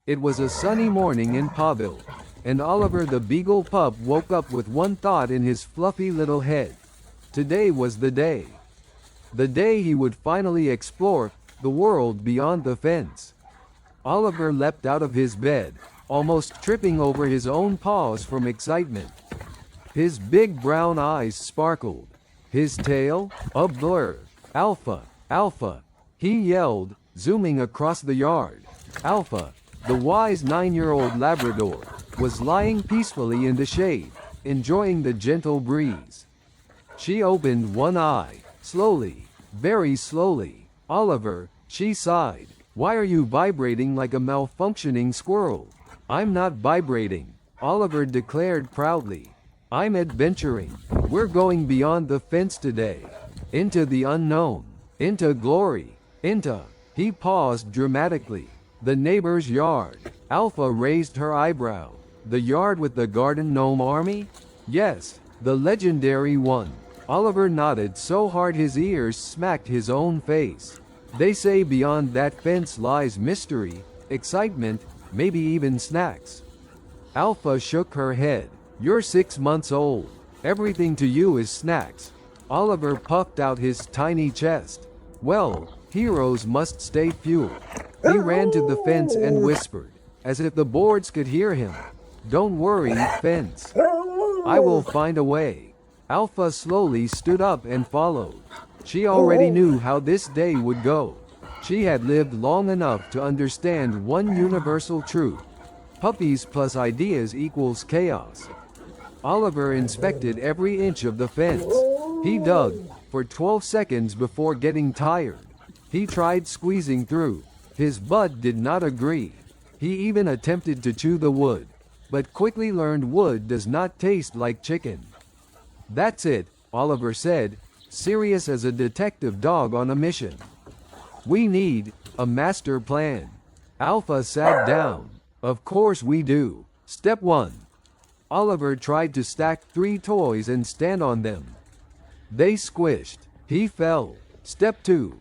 It was a sunny morning in Pawville, and Oliver the Beagle pup woke up with one thought in his fluffy little head. Today was the day. The day he would finally explore the world beyond the fence. Oliver leapt out of his bed, almost tripping over his own paws from excitement. His big brown eyes sparkled. His tail, a blur. Alpha, Alpha, he yelled, zooming across the yard. Alpha, the wise 9-year-old Labrador, was lying peacefully in the shade, enjoying the gentle breeze. She opened one eye, slowly, very slowly. Oliver, she sighed. Why are you vibrating like a malfunctioning squirrel? I'm not vibrating, Oliver declared proudly. I'm adventuring. We're going beyond the fence today. Into the unknown. Into glory. Into. He paused dramatically. The neighbor's yard. Alpha raised her eyebrow. The yard with the garden gnome army? Yes, the legendary one. Oliver nodded so hard his ears smacked his own face. They say beyond that fence lies mystery, excitement, maybe even snacks. Alpha shook her head. You're 6 months old. Everything to you is snacks. Oliver puffed out his tiny chest. Well, heroes must stay fueled. He ran to the fence and whispered, as if the boards could hear him. Don't worry, fence. I will find a way. Alpha slowly stood up and followed. She already knew how this day would go. She had lived long enough to understand one universal truth. Puppies plus ideas equals chaos. Oliver inspected every inch of the fence. He dug for 12 seconds before getting tired. He tried squeezing through. His butt did not agree. He even attempted to chew the wood, but quickly learned wood does not taste like chicken. That's it, Oliver said, serious as a detective dog on a mission. We need a master plan. Alpha sat down. Of course we do. Step 1. Oliver tried to stack 3 toys and stand on them. They squished. He fell. Step 2.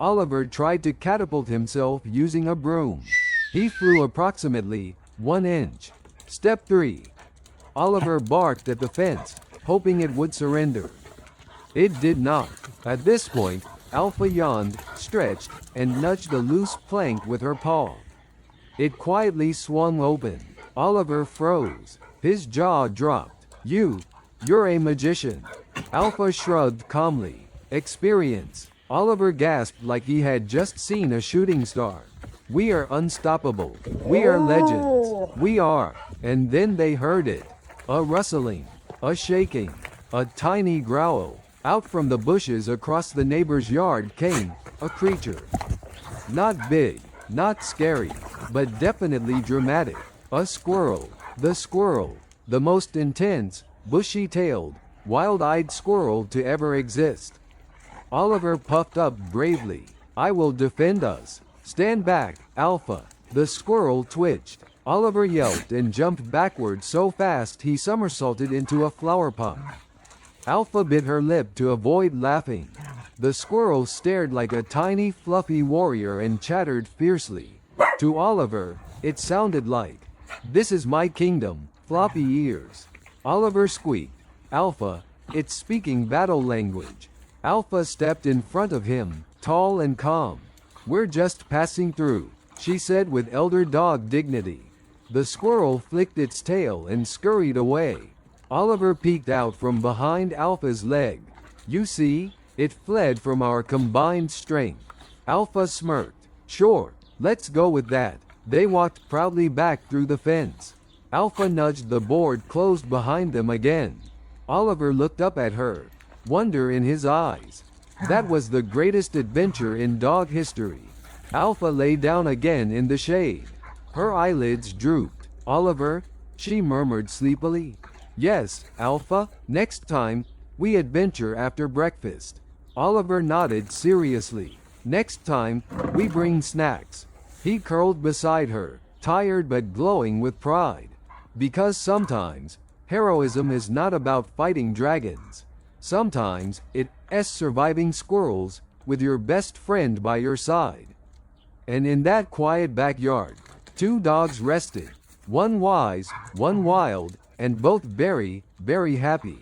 Oliver tried to catapult himself using a broom. He flew approximately 1 inch. Step 3. Oliver barked at the fence, hoping it would surrender. It did not. At this point, Alpha yawned, stretched, and nudged the loose plank with her paw. It quietly swung open. Oliver froze. His jaw dropped. You're a magician. Alpha shrugged calmly. Experience. Oliver gasped like he had just seen a shooting star. We are unstoppable. We are legends. We are. And then they heard it. A rustling. A shaking. A tiny growl. Out from the bushes across the neighbor's yard came a creature. Not big, not scary, but definitely dramatic. A squirrel. The squirrel. The most intense, bushy-tailed, wild-eyed squirrel to ever exist. Oliver puffed up bravely. I will defend us. Stand back, Alpha. The squirrel twitched. Oliver yelped and jumped backward so fast he somersaulted into a flower pot. Alpha bit her lip to avoid laughing. The squirrel stared like a tiny fluffy warrior and chattered fiercely. To Oliver, it sounded like, "This is my kingdom, floppy ears." Oliver squeaked. Alpha, it's speaking battle language. Alpha stepped in front of him, tall and calm. We're just passing through, she said with elder dog dignity. The squirrel flicked its tail and scurried away. Oliver peeked out from behind Alpha's leg. You see, it fled from our combined strength. Alpha smirked. Sure, let's go with that. They walked proudly back through the fence. Alpha nudged the board closed behind them again. Oliver looked up at her, wonder in his eyes. That was the greatest adventure in dog history. Alpha lay down again in the shade. Her eyelids drooped. Oliver, she murmured sleepily. Yes, Alpha, next time, we adventure after breakfast. Oliver nodded seriously. Next time, we bring snacks. He curled beside her, tired but glowing with pride. Because sometimes, heroism is not about fighting dragons. Sometimes, it's surviving squirrels, with your best friend by your side. And in that quiet backyard, Two dogs rested, one wise, one wild, and both very, very happy.